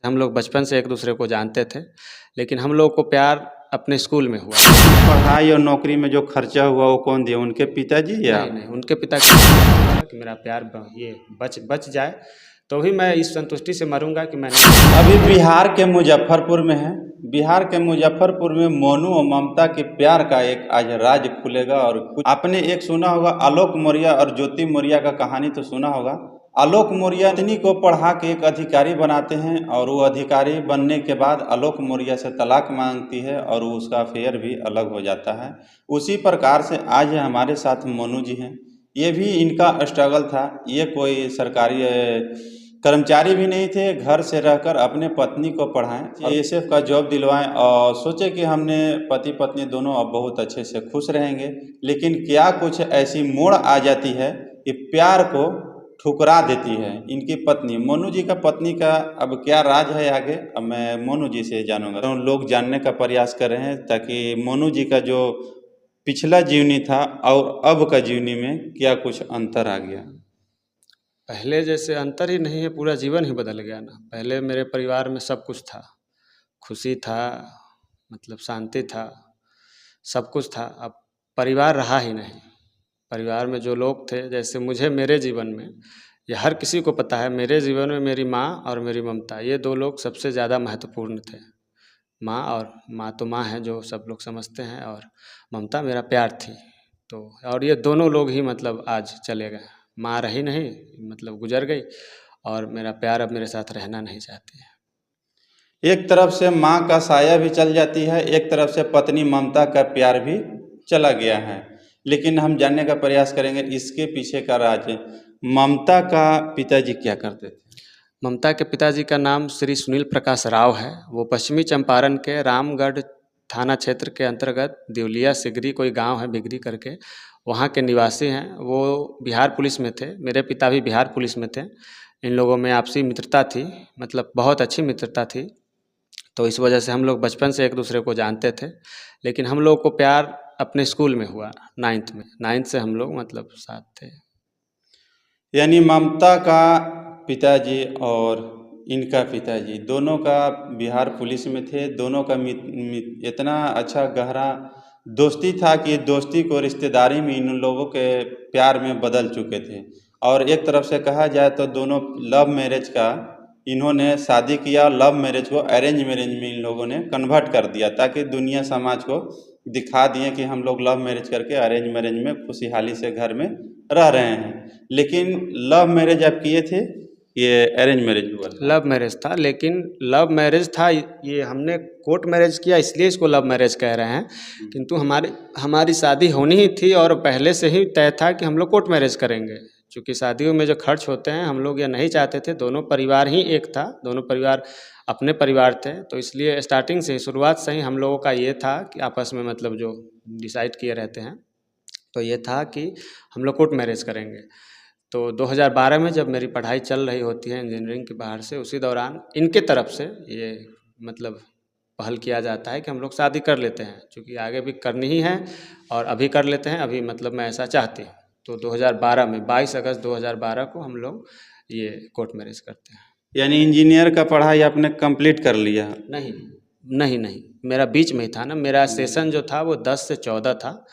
हम लोग बचपन से एक दूसरे को जानते थे, लेकिन हम लोग को प्यार अपने स्कूल में हुआ। पढ़ाई और नौकरी में जो खर्चा हुआ वो कौन दिया, उनके पिताजी या नहीं नहीं, उनके पिता कि मेरा प्यार ये बच जाए तो ही मैं इस संतुष्टि से मरूंगा कि मैंने। अभी बिहार के मुजफ्फरपुर में है। बिहार के मुजफ्फरपुर में मोनू और ममता के प्यार का एक आज राज खुलेगा। और कुछ आपने एक सुना होगा, आलोक मौर्य और ज्योति मौर्य का कहानी तो सुना होगा। आलोक मौर्य पत्नी को पढ़ा के एक अधिकारी बनाते हैं और वो अधिकारी बनने के बाद आलोक मौर्य से तलाक मांगती है और उसका अफेयर भी अलग हो जाता है। उसी प्रकार से आज हमारे साथ मोनू जी हैं। ये भी इनका स्ट्रगल था। ये कोई सरकारी कर्मचारी भी नहीं थे, घर से रहकर अपने पत्नी को पढ़ाएं, एएसएफ का जॉब दिलवाएं और सोचे कि हमने पति पत्नी दोनों अब बहुत अच्छे से खुश रहेंगे। लेकिन क्या कुछ ऐसी मोड़ आ जाती है कि प्यार को ठुकरा देती है इनकी पत्नी। मोनू जी का पत्नी का अब क्या राज है आगे, अब मैं मोनू जी से जानूंगा। तो लोग जानने का प्रयास कर रहे हैं ताकि मोनू जी का जो पिछला जीवनी था और अब का जीवनी में क्या कुछ अंतर आ गया। पहले जैसे अंतर ही नहीं है, पूरा जीवन ही बदल गया ना। पहले मेरे परिवार में सब कुछ था, खुशी था, मतलब शांति था, सब कुछ था। अब परिवार रहा ही नहीं। परिवार में जो लोग थे, जैसे मुझे मेरे जीवन में, ये हर किसी को पता है, मेरे जीवन में मेरी माँ और मेरी ममता, ये दो लोग सबसे ज़्यादा महत्वपूर्ण थे। माँ, और माँ तो माँ है जो सब लोग समझते हैं, और ममता मेरा प्यार थी। तो और ये दोनों लोग ही मतलब आज चले गए। माँ रही नहीं, मतलब गुजर गई, और मेरा प्यार अब मेरे साथ रहना नहीं चाहती है। एक तरफ से माँ का साया भी चल जाती है, एक तरफ से पत्नी ममता का प्यार भी चला गया है। लेकिन हम जानने का प्रयास करेंगे इसके पीछे का राज। ममता का पिताजी क्या करते थे? ममता के पिताजी का नाम श्री सुनील प्रकाश राव है। वो पश्चिमी चंपारण के रामगढ़ थाना क्षेत्र के अंतर्गत देवलिया सिगरी कोई गांव है, बिगरी करके, वहाँ के निवासी हैं। वो बिहार पुलिस में थे, मेरे पिता भी बिहार पुलिस में थे। इन लोगों में आपसी मित्रता थी, मतलब बहुत अच्छी मित्रता थी। तो इस वजह से हम लोग बचपन से एक दूसरे को जानते थे। लेकिन हम लोग को प्यार अपने स्कूल में हुआ, नाइन्थ से हम लोग मतलब साथ थे। यानी ममता का पिताजी और इनका पिताजी दोनों का बिहार पुलिस में थे। दोनों का इतना अच्छा गहरा दोस्ती था कि दोस्ती को रिश्तेदारी में इन लोगों के प्यार में बदल चुके थे। और एक तरफ से कहा जाए तो दोनों लव मैरिज का इन्होंने शादी किया, लव मैरिज को अरेंज मैरिज में इन लोगों ने कन्वर्ट कर दिया ताकि दुनिया समाज को दिखा दिए कि हम लोग लव मैरिज करके अरेंज मैरिज में खुशहाली से घर में रह रहे हैं। लेकिन लव मैरिज आप किए थे, ये अरेंज मैरिज हुआ था? लव मैरिज था, लेकिन लव मैरिज था, ये हमने कोर्ट मैरिज किया इसलिए इसको लव मैरिज कह रहे हैं। किंतु हमारी शादी होनी ही थी और पहले से ही तय था कि हम लोग कोर्ट मैरिज करेंगे। क्योंकि शादियों में जो खर्च होते हैं, हम लोग ये नहीं चाहते थे। दोनों परिवार ही एक था, दोनों परिवार अपने परिवार थे, तो इसलिए स्टार्टिंग से ही, शुरुआत से ही हम लोगों का ये था कि आपस में मतलब जो डिसाइड किए रहते हैं, तो ये था कि हम लोग कोर्ट मैरिज करेंगे। तो 2012 में जब मेरी पढ़ाई चल रही होती है इंजीनियरिंग के बाहर से, उसी दौरान इनके तरफ से ये मतलब पहल किया जाता है कि हम लोग शादी कर लेते हैं, क्योंकि आगे भी करनी ही है और अभी कर लेते हैं, अभी मतलब मैं ऐसा चाहती हूँ। तो 2012 में 22 अगस्त 2012 को हम लोग ये कोर्ट मैरिज करते हैं। यानी इंजीनियर का पढ़ाई आपने कंप्लीट कर लिया? नहीं नहीं नहीं, मेरा बीच में ही था ना। मेरा सेशन जो था वो 10 से 14 था,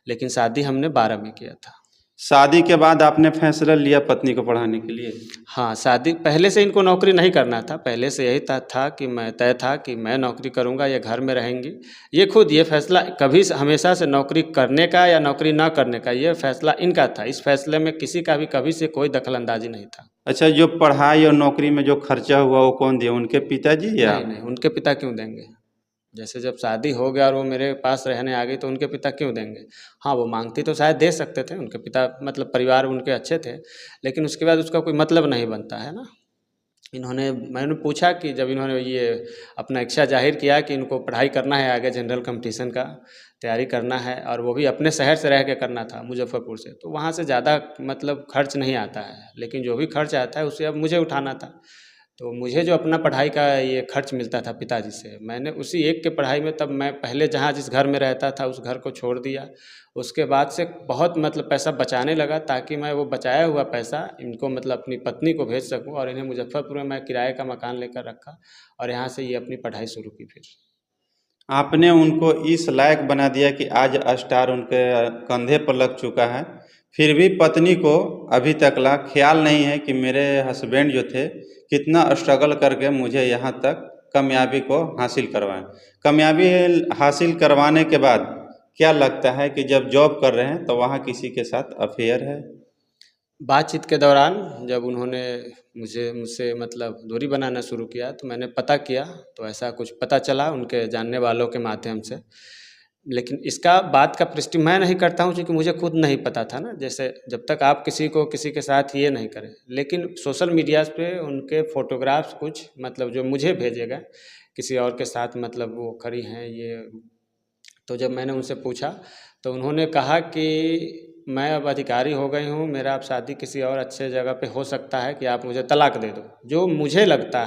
लेकिन शादी हमने 12 में किया था। शादी के बाद आपने फैसला लिया पत्नी को पढ़ाने के लिए? हाँ, शादी पहले से इनको नौकरी नहीं करना था। पहले से यही था कि मैं तय था कि मैं नौकरी करूँगा, ये घर में रहेंगी। ये खुद ये फैसला कभी हमेशा से नौकरी करने का या नौकरी ना करने का, ये फैसला इनका था। इस फैसले में किसी का भी कभी से कोई दखल अंदाजी नहीं था। अच्छा, जो पढ़ाई और नौकरी में जो खर्चा हुआ वो कौन दिया, उनके पिताजी या? नहीं नहीं, उनके पिता क्यों देंगे? जैसे जब शादी हो गया और वो मेरे पास रहने आ गई, तो उनके पिता क्यों देंगे? हाँ, वो मांगती तो शायद दे सकते थे, उनके पिता मतलब परिवार उनके अच्छे थे, लेकिन उसके बाद उसका कोई मतलब नहीं बनता है ना। मैंने पूछा कि जब इन्होंने ये अपना इच्छा जाहिर किया कि इनको पढ़ाई करना है, आगे जनरल कंपटीशन का तैयारी करना है, और वो भी अपने शहर से रह के करना था, मुजफ्फरपुर से, तो वहाँ से ज़्यादा मतलब खर्च नहीं आता है, लेकिन जो भी खर्च आता है उसे अब मुझे उठाना था। तो मुझे जो अपना पढ़ाई का ये खर्च मिलता था पिताजी से, मैंने उसी एक के पढ़ाई में, तब मैं पहले जहाँ जिस घर में रहता था उस घर को छोड़ दिया। उसके बाद से बहुत मतलब पैसा बचाने लगा, ताकि मैं वो बचाया हुआ पैसा इनको मतलब अपनी पत्नी को भेज सकूँ, और इन्हें मुजफ्फरपुर में मैं किराए का मकान लेकर रखा और यहाँ से ये अपनी पढ़ाई शुरू की फिर। आपने उनको इस लायक बना दिया कि आज स्टार उनके कंधे पर लग चुका है, फिर भी पत्नी को अभी तक ला ख्याल नहीं है कि मेरे हस्बैंड जो थे कितना स्ट्रगल करके मुझे यहाँ तक कामयाबी को हासिल करवाएं। कामयाबी हासिल करवाने के बाद क्या लगता है कि जब जॉब कर रहे हैं तो वहाँ किसी के साथ अफेयर है? बातचीत के दौरान जब उन्होंने मुझसे मतलब दूरी बनाना शुरू किया, तो मैंने पता किया, तो ऐसा कुछ पता चला उनके जानने वालों के माध्यम से। लेकिन इसका बात का पुष्टि मैं नहीं करता हूँ, क्योंकि मुझे खुद नहीं पता था ना। जैसे जब तक आप किसी को किसी के साथ ये नहीं करें, लेकिन सोशल मीडिया पे उनके फोटोग्राफ्स कुछ मतलब जो मुझे भेजे गए किसी और के साथ, मतलब वो खड़ी हैं ये। तो जब मैंने उनसे पूछा, तो उन्होंने कहा कि मैं अब अधिकारी हो गई हूँ, मेरा अब शादी किसी और अच्छे जगह पे हो सकता है, कि आप मुझे तलाक दे दो। जो मुझे लगता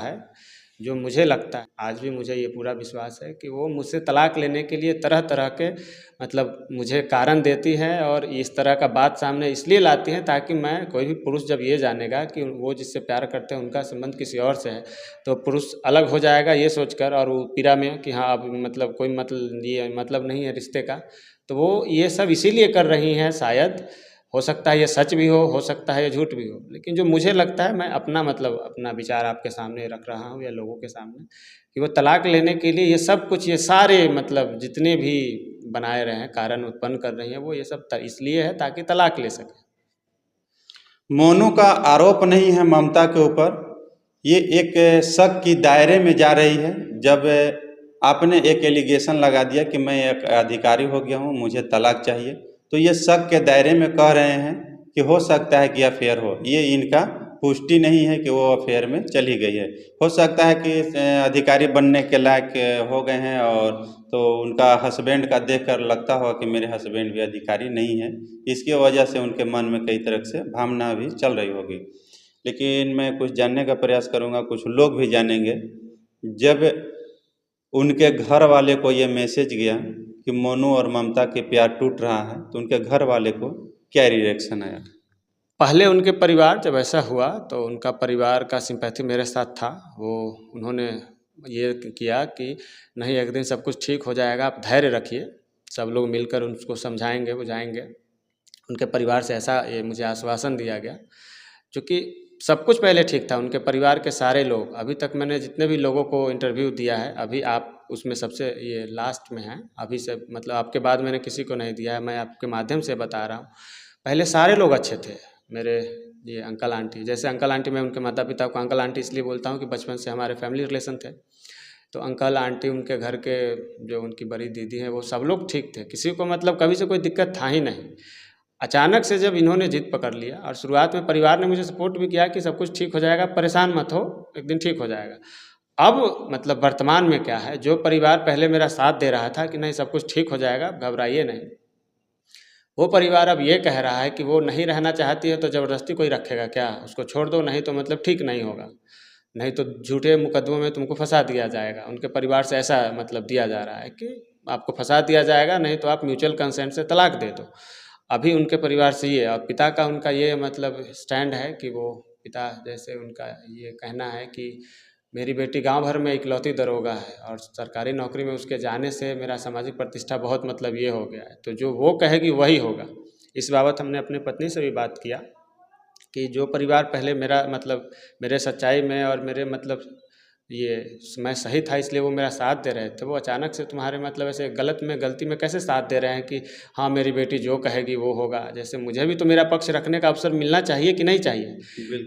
है आज भी मुझे ये पूरा विश्वास है कि वो मुझसे तलाक लेने के लिए तरह तरह के मतलब मुझे कारण देती है, और इस तरह का बात सामने इसलिए लाती हैं ताकि मैं, कोई भी पुरुष जब ये जानेगा कि वो जिससे प्यार करते हैं उनका संबंध किसी और से है, तो पुरुष अलग हो जाएगा ये सोचकर, और वो पीड़ा में कि हाँ अब मतलब कोई मतलब ये मतलब नहीं है रिश्ते का। तो वो ये सब इसीलिए कर रही हैं शायद। हो सकता है ये सच भी हो सकता है ये झूठ भी हो, लेकिन जो मुझे लगता है, मैं अपना मतलब अपना विचार आपके सामने रख रहा हूँ या लोगों के सामने, कि वो तलाक लेने के लिए ये सब कुछ, ये सारे मतलब जितने भी बनाए रहे हैं कारण उत्पन्न कर रही हैं, वो ये सब इसलिए है ताकि तलाक ले सके। मोनू का आरोप नहीं है ममता के ऊपर, ये एक शक की दायरे में जा रही है। जब आपने एक एलिगेशन लगा दिया कि मैं एक अधिकारी हो गया हूँ, मुझे तलाक चाहिए, तो ये शक के दायरे में कह रहे हैं कि हो सकता है कि अफेयर हो। ये इनका पुष्टि नहीं है कि वो अफेयर में चली गई है। हो सकता है कि अधिकारी बनने के लायक हो गए हैं, और तो उनका हस्बैंड का देखकर लगता होगा कि मेरे हस्बैंड भी अधिकारी नहीं है, इसकी वजह से उनके मन में कई तरह से भावना भी चल रही होगी। लेकिन मैं कुछ जानने का प्रयास करूंगा, कुछ लोग भी जानेंगे। जब उनके घर वाले को ये मैसेज गया कि मोनू और ममता के प्यार टूट रहा है, तो उनके घर वाले को क्या रिएक्शन आया? पहले उनके परिवार जब ऐसा हुआ, तो उनका परिवार का सिंपैथी मेरे साथ था। वो उन्होंने ये किया कि नहीं, एक दिन सब कुछ ठीक हो जाएगा, आप धैर्य रखिए, सब लोग मिलकर उसको समझाएंगे बुझाएंगे। उनके परिवार से ऐसा ये मुझे आश्वासन दिया गया, क्योंकि सब कुछ पहले ठीक था। उनके परिवार के सारे लोग, अभी तक मैंने जितने भी लोगों को इंटरव्यू दिया है, अभी आप उसमें सबसे ये लास्ट में हैं, अभी से मतलब आपके बाद मैंने किसी को नहीं दिया है, मैं आपके माध्यम से बता रहा हूँ। पहले सारे लोग अच्छे थे मेरे, ये अंकल आंटी, जैसे अंकल आंटी, मैं उनके माता पिता को अंकल आंटी इसलिए बोलता हूँ कि बचपन से हमारे फैमिली रिलेशन थे। तो अंकल आंटी, उनके घर के जो उनकी बड़ी दीदी हैं, वो सब लोग ठीक थे, किसी को मतलब कभी से कोई दिक्कत था ही नहीं। अचानक से जब इन्होंने जिद पकड़ लिया, और शुरुआत में परिवार ने मुझे सपोर्ट भी किया कि सब कुछ ठीक हो जाएगा, परेशान मत हो, एक दिन ठीक हो जाएगा। अब मतलब वर्तमान में क्या है, जो परिवार पहले मेरा साथ दे रहा था कि नहीं सब कुछ ठीक हो जाएगा, घबराइए नहीं, वो परिवार अब ये कह रहा है कि वो नहीं रहना चाहती है, तो ज़बरदस्ती कोई रखेगा क्या, उसको छोड़ दो, नहीं तो मतलब ठीक नहीं होगा, नहीं तो झूठे मुकदमों में तुमको फंसा दिया जाएगा। उनके परिवार से ऐसा मतलब दिया जा रहा है कि आपको फंसा दिया जाएगा, नहीं तो आप म्यूचुअल कंसेंट से तलाक दे दो। अभी उनके परिवार से ये, और पिता का उनका ये मतलब स्टैंड है कि वो, पिता जैसे उनका ये कहना है कि मेरी बेटी गांव भर में इकलौती दरोगा है, और सरकारी नौकरी में उसके जाने से मेरा सामाजिक प्रतिष्ठा बहुत मतलब ये हो गया है, तो जो वो कहेगी वही होगा। इस बाबत हमने अपनी पत्नी से भी बात किया कि जो परिवार पहले मेरा मतलब मेरे सच्चाई में और मेरे मतलब ये मैं सही था इसलिए वो मेरा साथ दे रहे थे, वो अचानक से तुम्हारे मतलब ऐसे गलती में कैसे साथ दे रहे हैं कि हाँ मेरी बेटी जो कहेगी वो होगा। जैसे मुझे भी तो मेरा पक्ष रखने का अवसर मिलना चाहिए कि नहीं चाहिए,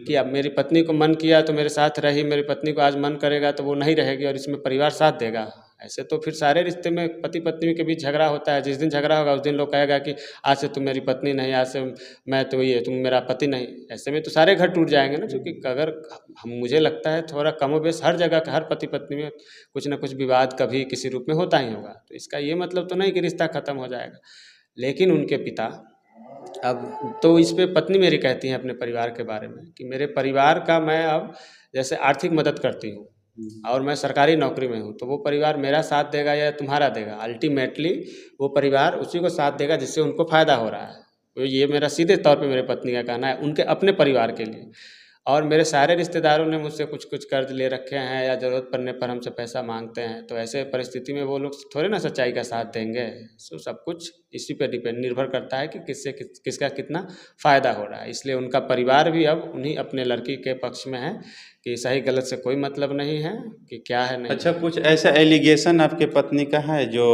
कि अब मेरी पत्नी को मन किया तो मेरे साथ रही, मेरी पत्नी को आज मन करेगा तो वो नहीं रहेगी, और इसमें परिवार साथ देगा। ऐसे तो फिर सारे रिश्ते में पति पत्नी के बीच झगड़ा होता है, जिस दिन झगड़ा होगा उस दिन लोग कहेगा कि आज से तुम मेरी पत्नी नहीं, आज से मैं तो ये तुम मेरा पति नहीं। ऐसे में तो सारे घर टूट जाएंगे ना, क्योंकि अगर हम, मुझे लगता है थोड़ा कमोबेश हर जगह का, हर पति पत्नी में कुछ ना कुछ विवाद कभी किसी रूप में होता ही होगा। तो इसका ये मतलब तो नहीं कि रिश्ता खत्म हो जाएगा। लेकिन उनके पिता अब तो इस पे पत्नी मेरी कहती हैं अपने परिवार के बारे में कि मेरे परिवार का मैं अब जैसे आर्थिक मदद करती हूँ और मैं सरकारी नौकरी में हूँ, तो वो परिवार मेरा साथ देगा या तुम्हारा देगा, अल्टीमेटली वो परिवार उसी को साथ देगा जिससे उनको फ़ायदा हो रहा है। तो ये मेरा सीधे तौर पे मेरे पत्नी का कहना है उनके अपने परिवार के लिए। और मेरे सारे रिश्तेदारों ने मुझसे कुछ कुछ कर्ज ले रखे हैं या ज़रूरत पड़ने पर हमसे पैसा मांगते हैं, तो ऐसे परिस्थिति में वो लोग थोड़े ना सच्चाई का साथ देंगे। सो सब कुछ इसी पे निर्भर करता है कि किसका कितना फ़ायदा हो रहा है। इसलिए उनका परिवार भी अब उन्हीं अपने लड़की के पक्ष में है कि सही गलत से कोई मतलब नहीं है कि क्या है नहीं। अच्छा, कुछ ऐसा एलिगेशन आपके पत्नी का है जो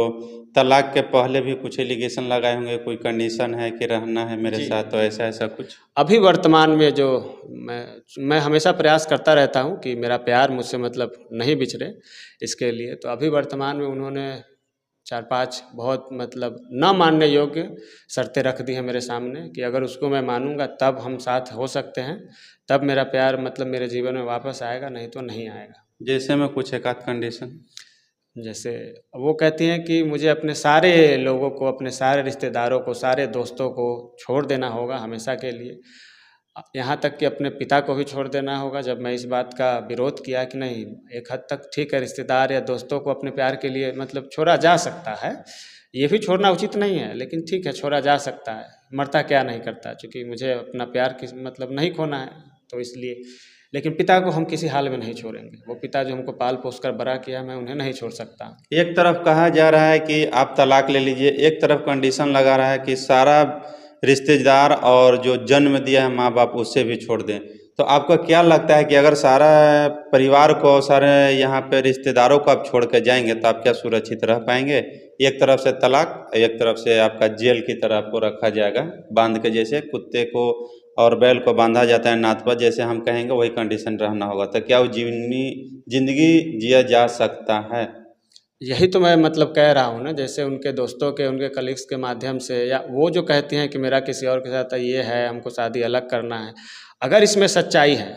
तलाक के पहले भी कुछ एलिगेशन लगाए होंगे, कोई कंडीशन है कि रहना है मेरे साथ, तो ऐसा ऐसा कुछ? अभी वर्तमान में जो मैं हमेशा प्रयास करता रहता हूँ कि मेरा प्यार मुझसे मतलब नहीं बिछड़े, इसके लिए तो अभी वर्तमान में उन्होंने 4-5 बहुत मतलब न मानने योग्य शर्तें रख दी हैं मेरे सामने कि अगर उसको मैं मानूंगा तब हम साथ हो सकते हैं, तब मेरा प्यार मतलब मेरे जीवन में वापस आएगा, नहीं तो नहीं आएगा। जैसे में कुछ एक आध कंडीशन? जैसे वो कहती हैं कि मुझे अपने सारे लोगों को, अपने सारे रिश्तेदारों को, सारे दोस्तों को छोड़ देना होगा हमेशा के लिए। यहाँ तक कि अपने पिता को भी छोड़ देना होगा। जब मैं इस बात का विरोध किया कि नहीं, एक हद तक ठीक है, रिश्तेदार या दोस्तों को अपने प्यार के लिए मतलब छोड़ा जा सकता है, ये भी छोड़ना उचित नहीं है, लेकिन ठीक है छोड़ा जा सकता है, मरता क्या नहीं करता, क्योंकि मुझे अपना प्यार किस मतलब नहीं खोना है, तो इसलिए। लेकिन पिता को हम किसी हाल में नहीं छोड़ेंगे। वो पिता जो हमको पाल पोस कर बड़ा किया, मैं उन्हें नहीं छोड़ सकता। एक तरफ कहा जा रहा है कि आप तलाक ले लीजिए, एक तरफ कंडीशन लगा रहा है कि सारा रिश्तेदार और जो जन्म दिया है माँ बाप उससे भी छोड़ दें। तो आपको क्या लगता है कि अगर सारा परिवार को, सारे यहाँ पे रिश्तेदारों को आप छोड़ कर जाएंगे तो आप क्या सुरक्षित रह पाएंगे? एक तरफ से तलाक, एक तरफ से आपका जेल की तरह आपको रखा जाएगा बांध के, जैसे कुत्ते को और बैल को बांधा जाता है नाथ पर, जैसे हम कहेंगे वही कंडीशन रहना होगा। तो क्या वो जिंदगी जिया जा सकता है? यही तो मैं मतलब कह रहा हूँ ना, जैसे उनके दोस्तों के, उनके कलीग्स के माध्यम से, या वो जो कहती हैं कि मेरा किसी और के साथ ये है, हमको शादी अलग करना है, अगर इसमें सच्चाई है,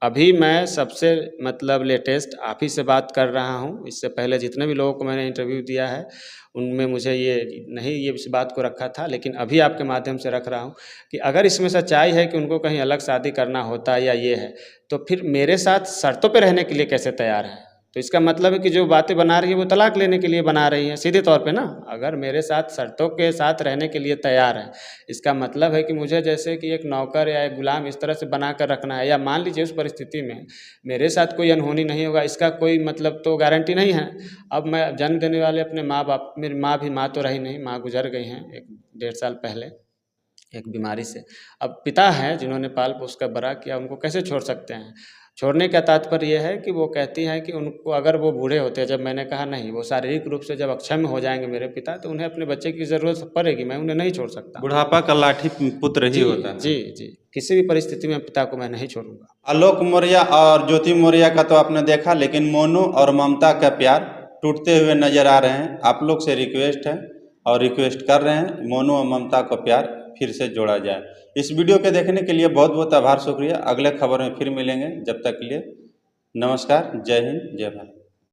अभी मैं सबसे मतलब लेटेस्ट आप ही से बात कर रहा हूँ। इससे पहले जितने भी लोगों को मैंने इंटरव्यू दिया है उनमें मुझे ये नहीं, ये इस बात को रखा था, लेकिन अभी आपके माध्यम से रख रहा हूँ कि अगर इसमें सच्चाई है कि उनको कहीं अलग शादी करना होता है या ये है, तो फिर मेरे साथ शर्तों पे रहने के लिए कैसे तैयार है? तो इसका मतलब है कि जो बातें बना रही है वो तलाक लेने के लिए बना रही हैं सीधे तौर पे ना। अगर मेरे साथ शर्तों के साथ रहने के लिए तैयार है, इसका मतलब है कि मुझे जैसे कि एक नौकर या एक गुलाम इस तरह से बना कर रखना है, या मान लीजिए उस परिस्थिति में मेरे साथ कोई अनहोनी नहीं होगा, इसका कोई मतलब तो गारंटी नहीं है। अब मैं जन्म देने वाले अपने माँ बाप, मेरी माँ तो रही नहीं, माँ गुजर गई हैं 1-1.5 साल पहले एक बीमारी से। अब पिता हैं जिन्होंने पाल पोस कर बड़ा किया, उनको कैसे छोड़ सकते हैं? छोड़ने का तात्पर्य यह है कि वो कहती हैं कि उनको, अगर वो बूढ़े होते हैं, जब मैंने कहा नहीं, वो शारीरिक रूप से जब अक्षम हो जाएंगे मेरे पिता, तो उन्हें अपने बच्चे की ज़रूरत पड़ेगी, मैं उन्हें नहीं छोड़ सकता। बुढ़ापा का लाठी पुत्र ही जी होता है। जी जी, किसी भी परिस्थिति में पिता को मैं नहीं छोड़ूंगा। आलोक मौर्य और ज्योति मौर्य का तो आपने देखा, लेकिन मोनू और ममता का प्यार टूटते हुए नजर आ रहे हैं। आप लोग से रिक्वेस्ट है और रिक्वेस्ट कर रहे हैं मोनू और ममता का प्यार फिर से जोड़ा जाए। इस वीडियो के देखने के लिए बहुत बहुत आभार, शुक्रिया। अगले खबर में फिर मिलेंगे, जब तक के लिए नमस्कार, जय हिंद, जय भारत।